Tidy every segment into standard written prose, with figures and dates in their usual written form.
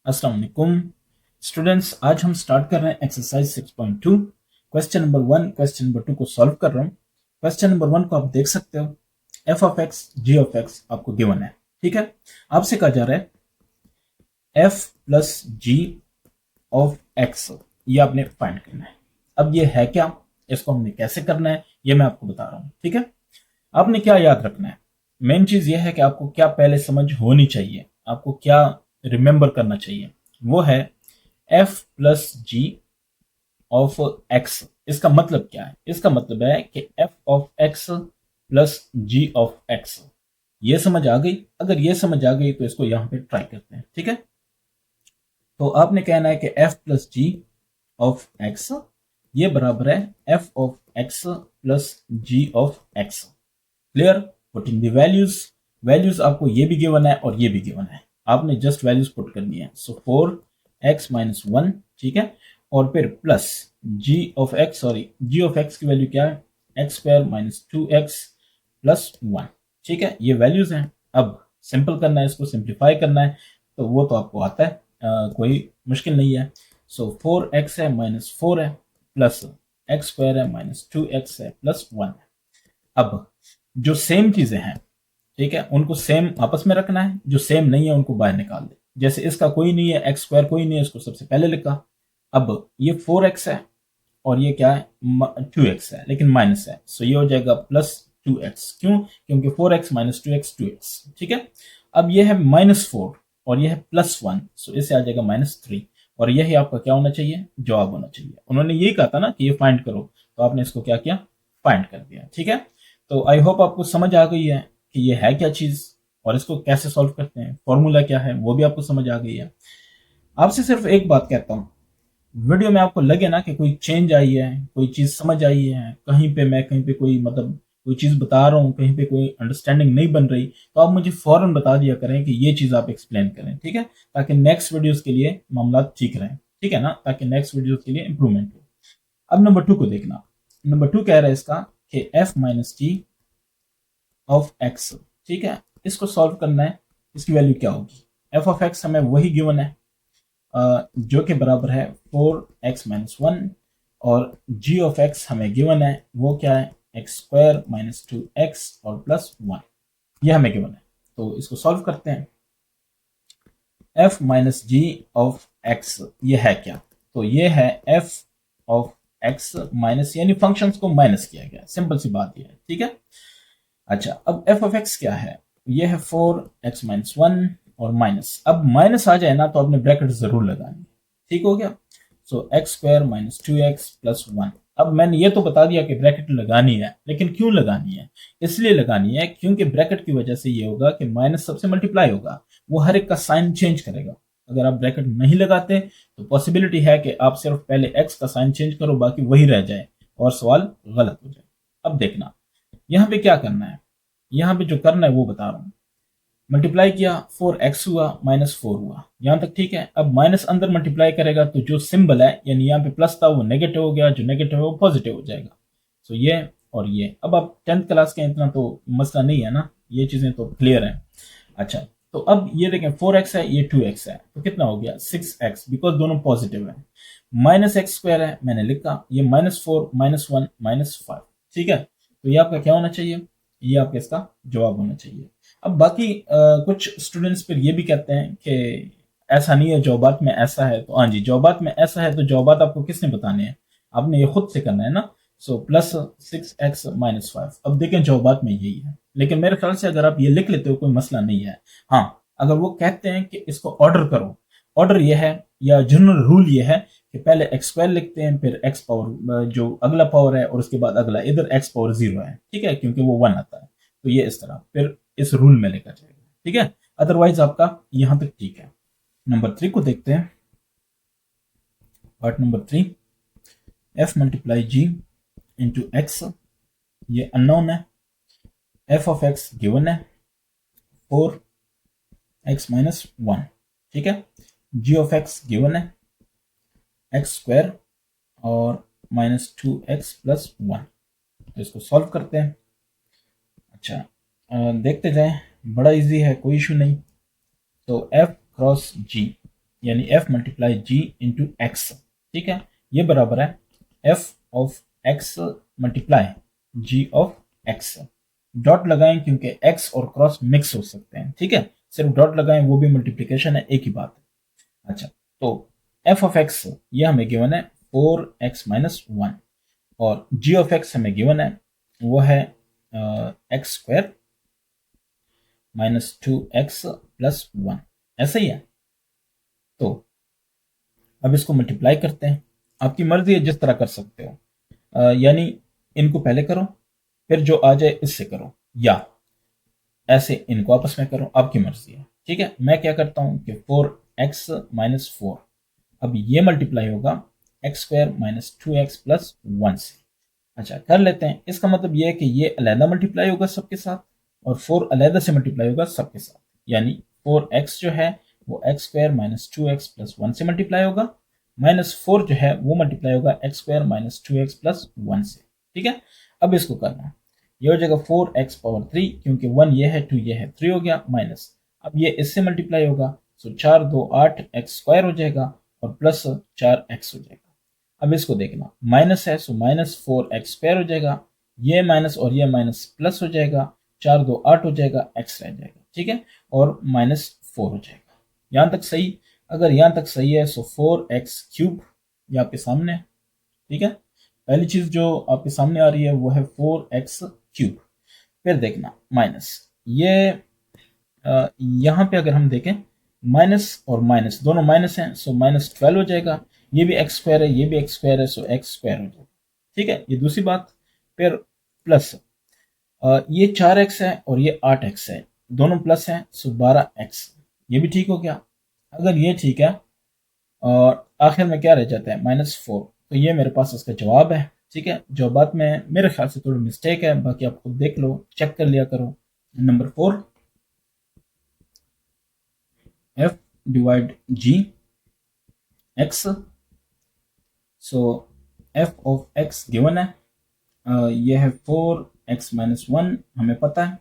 अस्सलाम वालेकुम स्टूडेंट्स, आज हम स्टार्ट कर रहे हैं exercise 6.2। Question number 1 question number 2 को सॉल्व कर रहा हूँ। क्वेश्चन नंबर 1 को आप देख सकते हो, f of x g of x आपको गिवन है। ठीक है, आपसे कहा जा रहा है f plus g of x, ये आपने फाइंड करना है। अब ये है क्या, इसको हमने कैसे करना है, ये मैं आपको बता रहा हूँ। ठीक है, आपने क्या याद रखना है, मेन चीज ये है कि आपको क्या पहले समझ होनी चाहिए, आपको क्या रिमेंबर करना चाहिए, वो है f plus g of x. इसका मतलब क्या है, इसका मतलब है कि f of x plus g of x. ये समझ आ गई? अगर ये समझ आ गई तो इसको यहां पे ट्राई करते हैं। ठीक है, तो आपने कहना है कि f plus g of x ये बराबर है f of x plus g of x. Clear? Putting the values, values आपको ये भी गिवन है और ये भी गिवन है, आपने जस्ट वैल्यूज पुट करनी है। सो 4x-1, ठीक है, और फिर plus g of x, sorry g of x की वैल्यू क्या है, x² - 2x प्लस 1। ठीक है, ये वैल्यूज हैं। अब सिंपल करना है, इसको सिंप्लीफाई करना है, तो वो तो आपको आता है, कोई मुश्किल नहीं है। सो 4x है -4 है प्लस x² है -2x है प्लस 1 है। अब जो सेम चीजें हैं, ठीक है, उनको सेम आपस में रखना है, जो सेम नहीं है उनको बाहर निकाल दे। जैसे इसका कोई नहीं है, x² कोई नहीं है, इसको सबसे पहले लिखा। अब ये 4x है और ये क्या है 2x है, लेकिन माइनस है, सो ये हो जाएगा प्लस 2x। क्यों? क्योंकि 4x - 2x 2x। ठीक है, अब ये है -4 और ये है +1, सो इससे आ जाएगा -3, और यही आपका क्या होना चाहिए, जवाब होना चाहिए। उन्होंने यही कहा था ना कि ये फाइंड करो, तो आपने इसको क्या किया, फाइंड कर दिया। ठीक है, तो आई होप आपको समझ आ गई है कि ये है क्या चीज और इसको कैसे सॉल्व करते हैं, फॉर्मूला क्या है वो भी आपको समझ आ गई है। आपसे सिर्फ एक बात कहता हूँ, वीडियो में आपको लगे ना कि कोई चेंज आई है, कोई चीज समझ आई है, कहीं पे मैं कहीं पे कोई मतलब कोई चीज बता रहा हूँ, कहीं पे कोई अंडरस्टैंडिंग नहीं बन रही, तो आप मुझे फौरन बता दिया करें कि ये चीज आप एक्सप्लेन करें। ठीक है, ताकि नेक्स्ट वीडियोस के लिए मामला ठीक रहे। ठीक है ना, ताकि नेक्स्ट वीडियोस के लिए इंप्रूवमेंट हो। अब नंबर 2 को देखना। नंबर 2 कह रहा है इसका कि f - g ऑफ x। ठीक है, इसको सॉल्व करना है, इसकी वैल्यू क्या होगी। f ऑफ x हमें वही गिवन है, जो कि बराबर है 4x-1, और g ऑफ x हमें गिवन है, वो क्या है x² - 2x और प्लस 1, ये हमें गिवन है। तो इसको सॉल्व करते हैं। f - g ऑफ x ये है क्या, तो ये है f ऑफ x माइनस, यानी फंक्शंस को माइनस किया गया, सिंपल सी बात ये है। ठीक है, अच्छा अब f ऑफ x क्या है, ये है 4x-1 और माइनस। अब माइनस आ जाए ना तो आपने ब्रैकेट जरूर लगानी है। ठीक हो गया, सो x² - 2x प्लस 1। अब मैंने ये तो बता दिया कि ब्रैकेट लगानी है, लेकिन क्यों लगानी है, इसलिए लगानी है क्योंकि ब्रैकेट की वजह से ये होगा कि माइनस सबसे मल्टीप्लाई होगा, वो हर एक का साइन चेंज करेगा। अगर आप ब्रैकेट नहीं लगाते तो पॉसिबिलिटी है कि आप सिर्फ पहले x का साइन चेंज करो, बाकी वही रह जाए और सवाल गलत हो जाए। अब देखना यहाँ पे क्या करना है, यहाँ पे जो करना है वो बता रहा हूँ। मल्टीप्लाई किया, 4x हुआ -4 हुआ, यहाँ तक ठीक है। अब माइनस अंदर मल्टीप्लाई करेगा तो जो सिंबल है, यानी यहाँ पे प्लस था वो नेगेटिव हो गया, जो नेगेटिव है वो पॉजिटिव हो जाएगा। तो ये और ये, अब आप 10th क्लास के, इतना तो मसला नहीं है ना, ये चीजें तो क्लियर है। अच्छा, तो अब ये देखें 4x है, ये 2x है, तो कितना हो गया 6x, बिकॉज दोनों पॉजिटिव है। -x² है, मैंने लिखा, ये -4 -1 -5। ठीक है, तो ये आपका क्या होना चाहिए, ये आपका इसका जवाब होना चाहिए। अब बाकी कुछ स्टूडेंट्स फिर ये भी कहते हैं कि ऐसा नहीं है, जवाबात में ऐसा है। तो हाँ जी, जवाबात में ऐसा है, तो जवाबात आपको किसने बताने हैं, आपने ये खुद से करना है ना। सो +6x - 5, अब देखें जवाबात में यही है, लेकिन मेरे ख्याल से अगर आप ये लिख लेते हो कोई मसला नहीं है। हाँ, अगर वो कहते हैं कि इसको ऑर्डर करो, ऑर्डर ये है या जनरल रूल ये है कि पहले x² लिखते हैं, फिर x पावर जो अगला पावर है, और उसके बाद अगला, इधर x पावर 0 है। ठीक है, क्योंकि वो 1 आता है, तो ये इस तरह फिर इस रूल में लेकर जाएगा। ठीक है, अदरवाइज आपका यहां तक ठीक है। नंबर 3 को देखते हैं। Part number 3, f × g into x, ये अननोन है। f ऑफ x गिवन है 4x-1। ठीक है, g ऑफ x गिवन है x² और -2x प्लस 1। तो इसको सॉल्व करते हैं। अच्छा, देखते जाएं, बड़ा इजी है, कोई इशू नहीं। तो f क्रॉस g, यानी f multiply g into x, ठीक है, ये बराबर है f of x multiply g of x। Dot लगाएं क्योंकि x और क्रॉस मिक्स हो सकते हैं, ठीक है, सिर्फ डॉट लगाएं, वो भी मल्टीप्लिकेशन है, एक ही बात है। अच्छा, तो f ऑफ x ये हमें गिवन है 4x माइनस 1 और g ऑफ x हमें गिवन है वो है x square minus 2x plus 1, ऐसा ही है। तो अब इसको मल्टीप्लाई करते हैं, आपकी मर्जी है जिस तरह कर सकते हो, यानी इनको पहले करो फिर जो आ जाए इससे करो, या ऐसे इनको आपस में करो, आपकी मर्जी है, ठीक है। मैं क्या करता हूं कि 4x माइनस 4, अब ये मल्टीप्लाई होगा x square minus 2x plus 1 से। अच्छा, कर लेते हैं, इसका मतलब ये है कि ये अलहदा मल्टीप्लाई होगा सबके साथ और 4 अलहदा से मल्टीप्लाई होगा सबके साथ, यानी 4x जो है वो x square minus 2x plus 1 से मल्टीप्लाई होगा, माइनस 4 जो है वो मल्टीप्लाई होगा x square minus 2x plus 1 से, ठीक है। अब इसको करना है, ये हो जाएगा 4x पावर 3, क्योंकि 1 ये है 2 ये है 3 हो गया, माइनस अब ये इससे मल्टीप्लाई होगा, सो 4 2 8 एक्स स्क्वायर हो जाएगा और प्लस 4x हो जाएगा। अब इसको देखना, माइनस है सो माइनस 4x स्क्वायर हो जाएगा, ये माइनस और ये माइनस प्लस हो जाएगा, 4 2 8 हो जाएगा, x रह जाएगा, ठीक है, और माइनस 4 हो जाएगा। यहां तक सही? अगर यहां तक सही है सो 4x क्यूब ये आपके सामने है, ठीक है। पहली चीज जो आपके सामने आ रही है वो है 4x क्यूब। फिर देखना माइनस, ये यहां पे अगर हम देखें माइनस और माइनस दोनों माइनस हैं, सो माइनस 12 हो जाएगा, ये भी एक्स स्क्वायर है ये भी एक्स स्क्वायर है, सो एक्स स्क्वायर हो जाएगा, ठीक है, ये दूसरी बात। फिर प्लस ये 4x है और ये 8x है, दोनों प्लस हैं, सो 12x, ये भी ठीक हो गया। अगर ये ठीक है और आखिर में क्या रह जाता है -4, तो ये मेरे पास इसका जवाब है, ठीक है। जवाबात में मेरे ख्याल से थोड़ी मिस्टेक है, बाकी आप खुद देख लो, चेक कर लिया करो। Number 4, f divide g x, so f of x given है, ये है 4x माइनस 1 हमें पता है,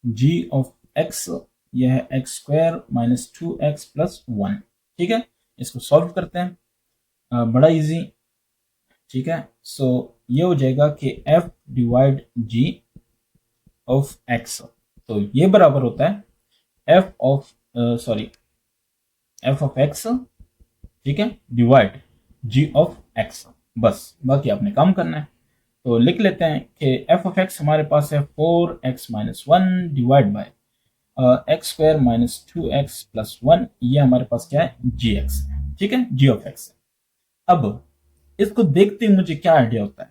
g ऑफ x ये है x square minus 2x plus 1, ठीक है। इसको सॉल्व करते हैं, बड़ा इजी, ठीक है। सो ये हो जाएगा कि f divide g of x, तो ये बराबर होता है f ऑफ x, ठीक है, डिवाइड g ऑफ x, बस बाकी आपने काम करना है। तो लिख लेते हैं कि f ऑफ x हमारे पास है 4x minus 1 divide by x square minus 2x plus 1, ये हमारे पास क्या है gx है, ठीक है, g ऑफ x। अब इसको देखते ही मुझे क्या आइडिया होता है,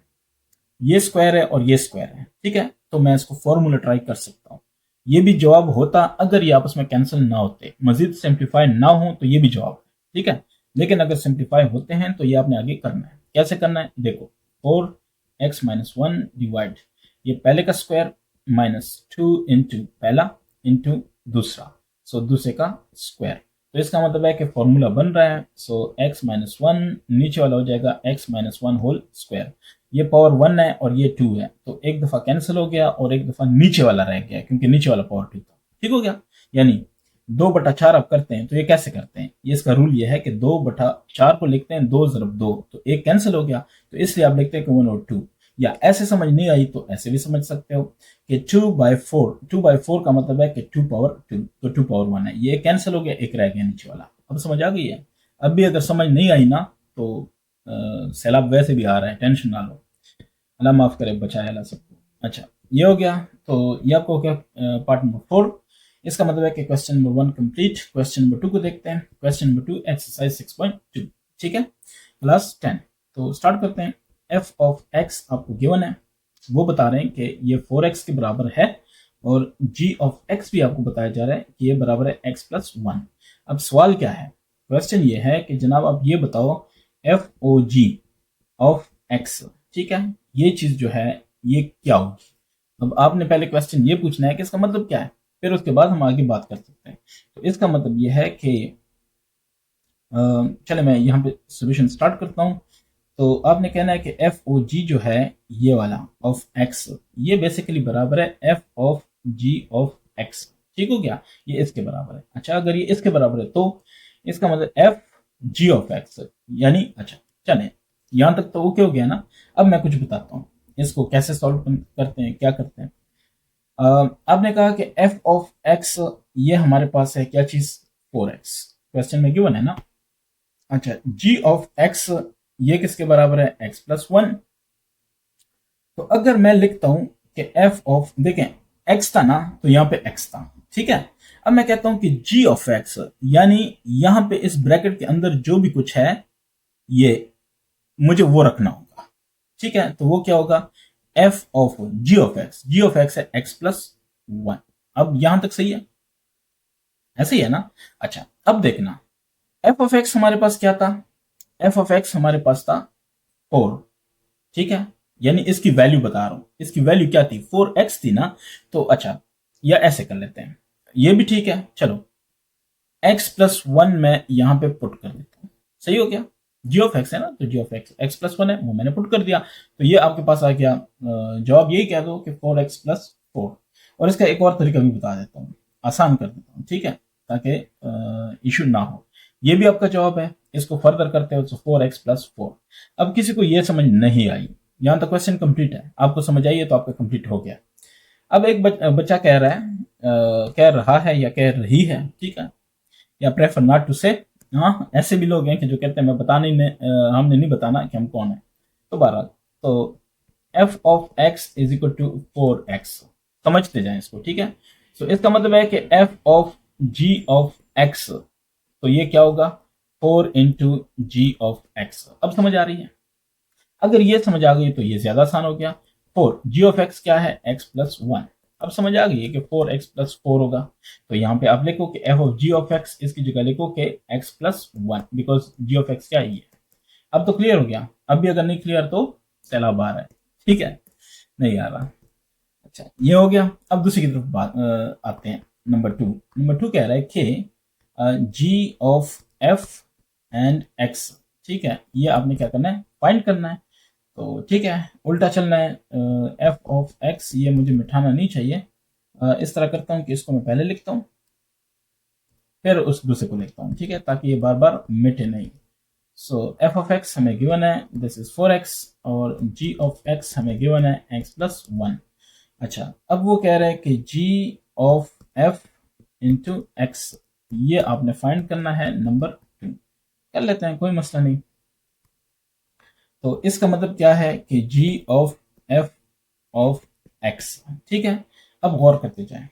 ये स्क्वायर है और ये स्क्वायर है, ठीक है, तो मैं इसको फॉर्मूला ट्राई कर सकता हूँ, ये भी जवाब होता अगर ये आपस में कैंसिल ना होते, मजीद सिंप्लीफाई ना हो तो ये भी जवाब है, ठीक है। लेकिन अगर सिंप्लीफाई होते हैं तो ये आपने आगे करना है। कैसे करना है देखो, 4x माइनस 1 डिवाइड ये पहले का स्क्वायर माइनस 2 इंटू पहला इंटू दूसरा, सो दूसरे का स्क्वायर, तो इसका मतलब है कि फॉर्मूला बन रहा है, सो x माइनस 1 नीचे वाला हो जाएगा x माइनस 1 होल स्क्वायर, ये पावर 1 है और ये 2 है, तो एक दफा कैंसिल हो गया और एक दफा नीचे वाला रह गया क्योंकि नीचे वाला पावर 2 था, ठीक हो गया। यानी 2/4 आप करते हैं तो ये कैसे करते हैं, ये इसका रूल ये है कि 2/4 को लिखते हैं 2 × 2, तो एक कैंसिल हो गया, तो इसलिए आप लिखते हैं कि 1 और 2, या ऐसे समझ नहीं आई तो ऐसे भी समझ सकते हो कि 2/4 का मतलब है कि 2 पावर 2, तो 2 पावर 1 है, ये कैंसिल हो गया, एक रह गया नीचे वाला। अब समझ आ गई है? अब भी अगर समझ नहीं आई ना तो सैलाब वैसे भी आ रहा है, टेंशन ना लो, अल्लाह माफ करे, बचाए अल्लाह सबको। अच्छा, ये हो गया, तो ये आपको क्या पार्ट नंबर 4, इसका मतलब है कि question number 1 complete. Question number 2 को देखते हैं, क्वेश्चन नंबर 2 एक्सरसाइज 6.2, ठीक है, क्लास 10। तो स्टार्ट करते हैं। f ऑफ x आपको गिवन है, वो बता रहे हैं कि ये 4x के बराबर है और g ऑफ x भी आपको बताया जा रहा है कि ये बराबर है x प्लस 1। अब सवाल क्या है, क्वेश्चन ये है कि जनाब आप ये बताओ f o g of x, ठीक है, ये चीज जो है ये क्या होगी। अब आपने पहले क्वेश्चन ये पूछना है कि इसका मतलब क्या है, फिर उसके बाद हम आगे बात कर सकते हैं। तो इसका मतलब ये है कि चले मैं यहाँ पे सोल्यूशन स्टार्ट करता हूँ। तो आपने कहना है कि एफ ओ जी जो है ये वाला ऑफ एक्स, ये बेसिकली बराबर है f of g of x, ठीक हो गया, ये इसके बराबर है। अच्छा, अगर ये इसके बराबर है तो इसका मतलब एफ जी ऑफ एक्स, यानी अच्छा चले यहां तक तो ओके हो गया ना। अब मैं कुछ बताता हूँ इसको कैसे सॉल्व करते हैं, क्या करते हैं। आपने कहा कि एफ ऑफ एक्स ये हमारे पास है क्या चीज, 4x, क्वेश्चन में गिवन है ना। अच्छा जी ऑफ एक्स ये किसके बराबर है, x प्लस 1। तो अगर मैं लिखता हूं कि एफ ऑफ, देखें x था ना तो यहां पे x था, ठीक है। अब मैं कहता हूं कि g ऑफ x, यानी यहां पे इस ब्रैकेट के अंदर जो भी कुछ है ये मुझे वो रखना होगा, ठीक है। तो वो क्या होगा, f of g of x, g of x है x प्लस 1। अब यहां तक सही है, ऐसे ही है ना। अच्छा अब देखना एफ ऑफ एक्स हमारे पास क्या था, एफ ऑफ एक्स हमारे पास था 4, ठीक है। यानी इसकी वैल्यू बता रहा हूं, इसकी वैल्यू क्या थी, 4x थी ना। तो अच्छा या ऐसे कर लेते हैं, ये भी ठीक है, चलो x प्लस 1 मैं यहां पे पुट कर देता हूं, सही हो गया। जी ऑफ एक्स है ना, तो जी ऑफ एक्स x प्लस 1 है वो मैंने पुट कर दिया। तो ये आपके पास आ गया, जवाब यही कह दो कि 4x प्लस 4। और इसका एक और तरीका भी बता देता हूँ, आसान कर देता हूँ, ठीक है, ताकि इशू ना हो। ये भी आपका जवाब है, इसको फर्दर करते हो तो 4x प्लस 4। अब किसी को ये समझ नहीं आई, यहां तक क्वेश्चन कंप्लीट है, आपको समझ आई है तो आपका कंप्लीट हो गया। अब एक बच्चा कह रहा है, कह रहा है या कह रही है, ठीक है, या प्रेफर नॉट टू से। हाँ ऐसे भी लोग हैं कि जो कहते हैं मैं बताने ने, हमने नहीं बताना कि हम कौन है। तो बहरहाल तो f of x is equal to 4x, समझते जाएं इसको, ठीक है। तो इसका मतलब है कि f of g of x, तो ये क्या होगा, 4 इंटू जी ऑफ एक्स। अब समझ आ रही है, अगर ये समझ आ गई तो ये ज्यादा आसान हो गया। 4 जी ऑफ एक्स क्या है, x प्लस 1। अब समझ आ गई है कि 4x प्लस 4 होगा। तो यहाँ पे आप लिखो कि f of g of x, इसकी जगह लिखो कि x plus 1, because g of x क्या है ये। अब तो क्लियर हो गया, अब भी अगर नहीं क्लियर तो सैलाब आ रहा है, ठीक है, नहीं आ रहा। अच्छा ये हो गया। अब दूसरी की तरफ आते हैं, नंबर 2 कह रहा है कि G of F and x, ठीक है, ये आपने क्या करना है, फाइंड करना है। तो ठीक है, उल्टा चलना है, एफ ऑफ एक्स ये मुझे मिटाना नहीं चाहिए। इस तरह करता हूँ कि इसको मैं पहले लिखता हूँ फिर उस दूसरे को लिखता हूँ, ठीक है, ताकि ये बार बार मिटे नहीं। सो एफ ऑफ एक्स हमें गिवन है, दिस इज 4x, और जी ऑफ एक्स हमें गिवन है x प्लस 1। अच्छा अब वो कह रहे हैं कि G of F into x, ये आपने फाइंड करना है नंबर 2। कर लेते हैं, कोई मसला नहीं। तो इसका मतलब क्या है कि G of F of x, ठीक है। अब गौर करते जाएं,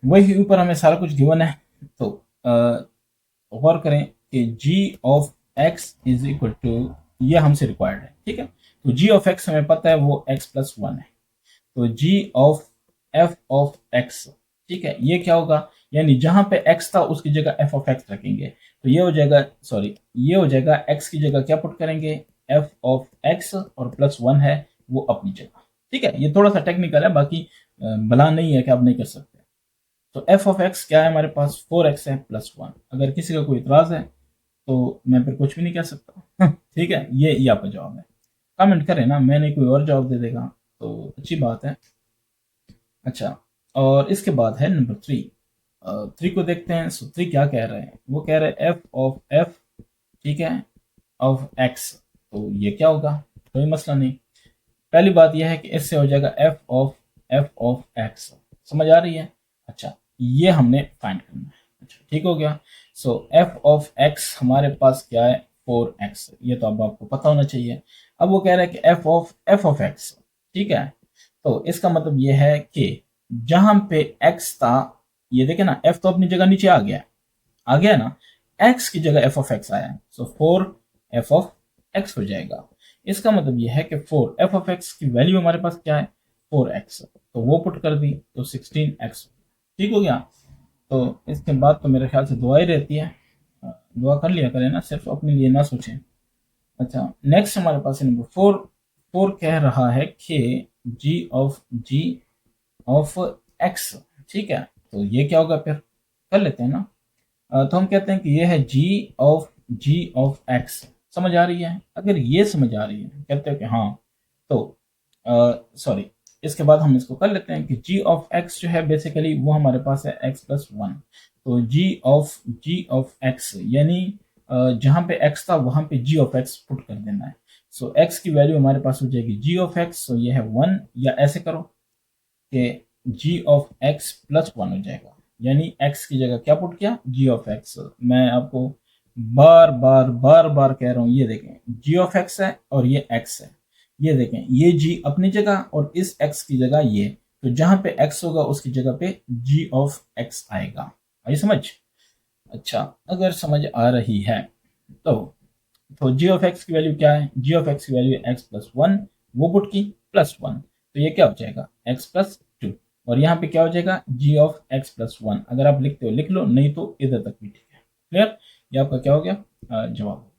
वही ऊपर हमें सारा कुछ गिवन है। तो गौर करें कि G of x is equal to, ये हमसे रिक्वायर्ड है, ठीक है। तो जी ऑफ एक्स हमें पता है वो x प्लस 1 है। तो जी ऑफ एफ ऑफ एक्स, ठीक है, ये क्या होगा, यानी जहां पे x था उसकी जगह एफ ऑफ एक्स रखेंगे। तो ये हो जाएगा, सॉरी ये हो जाएगा, x की जगह क्या पुट करेंगे, एफ ऑफ एक्स, और प्लस 1 है वो अपनी जगह, ठीक है। ये थोड़ा सा टेक्निकल है, बाकी बला नहीं है कि आप नहीं कर सकते। तो एफ ऑफ एक्स क्या है हमारे पास, 4x है प्लस 1। अगर किसी का कोई इतराज है तो मैं फिर कुछ भी नहीं कह सकता ठीक है, ये आपका जवाब है। कमेंट करें ना, मैंने कोई और जवाब दे देगा तो अच्छी बात है। अच्छा और इसके बाद है नंबर 3 को देखते हैं। सो 3 क्या कह रहे हैं, वो कह रहे हैं एफ ऑफ एफ, ठीक है, ऑफ एक्स। तो ये क्या होगा, कोई मसला नहीं। पहली बात यह है कि इससे हो जाएगा एफ ऑफ एक्स, समझ आ रही है। अच्छा ये हमने फाइंड करना है, अच्छा ठीक हो गया। सो एफ ऑफ एक्स हमारे पास क्या है, 4x, ये तो अब आपको पता होना चाहिए। अब वो कह रहा है कि एफ ऑफ एक्स, ठीक है। तो इसका मतलब ये है कि जहां पे x था, ये देखे ना, f तो अपनी जगह नीचे आ गया ना, x की जगह एफ ऑफ एक्स आया, सो 4 एफ ऑफ एक्स हो जाएगा। इसका मतलब यह है कि 4 एफ ऑफ एक्स की वैल्यू हमारे पास क्या है, 4x, तो वो पुट कर दी तो 16x, ठीक हो गया। तो इसके बाद तो मेरे ख्याल से दुआ ही रहती है, दुआ कर लिया करें ना, सिर्फ अपने लिए ना सोचें। अच्छा नेक्स्ट हमारे पास है नंबर 4 कह रहा है कि जी ऑफ एक्स, ठीक है। तो ये क्या होगा, फिर कर लेते हैं ना। तो हम कहते हैं कि ये है जी ऑफ एक्स, समझ आ रही है। अगर ये समझ आ रही है, कहते हैं कि हाँ, तो सॉरी, इसके बाद हम इसको कर लेते हैं कि जी ऑफ एक्स जो है बेसिकली वो हमारे पास है x प्लस 1। तो जी ऑफ एक्स यानी जहां पे एक्स था वहां पे जी ऑफ एक्स पुट कर देना है। सो एक्स की वैल्यू हमारे पास हो जाएगी जी ऑफ एक्स, सो ये है 1, या ऐसे करो कि जी ऑफ एक्स प्लस 1 हो जाएगा, यानी एक्स की जगह क्या पुट किया, जी ऑफ एक्स। मैं आपको बार बार कह रहा हूं, ये देखें जी ऑफ एक्स है और ये एक्स है, ये देखें ये जी अपनी जगह और इस एक्स की जगह ये, तो जहां पे एक्स होगा उसकी जगह पे जी ऑफ एक्स आएगा। आई समझ? अच्छा, अगर समझ आ रही है तो जी ऑफ एक्स की वैल्यू क्या है, जी ऑफ एक्स की वैल्यू एक्स प्लस 1, वो पुट की प्लस 1, तो ये क्या हो जाएगा एक्स प्लस 2, और यहाँ पे क्या हो जाएगा जी ऑफ एक्स प्लस 1। अगर आप लिखते हो लिख लो, नहीं तो इधर तक भी ठीक है। क्लियर? ये आपका क्या हो गया जवाब।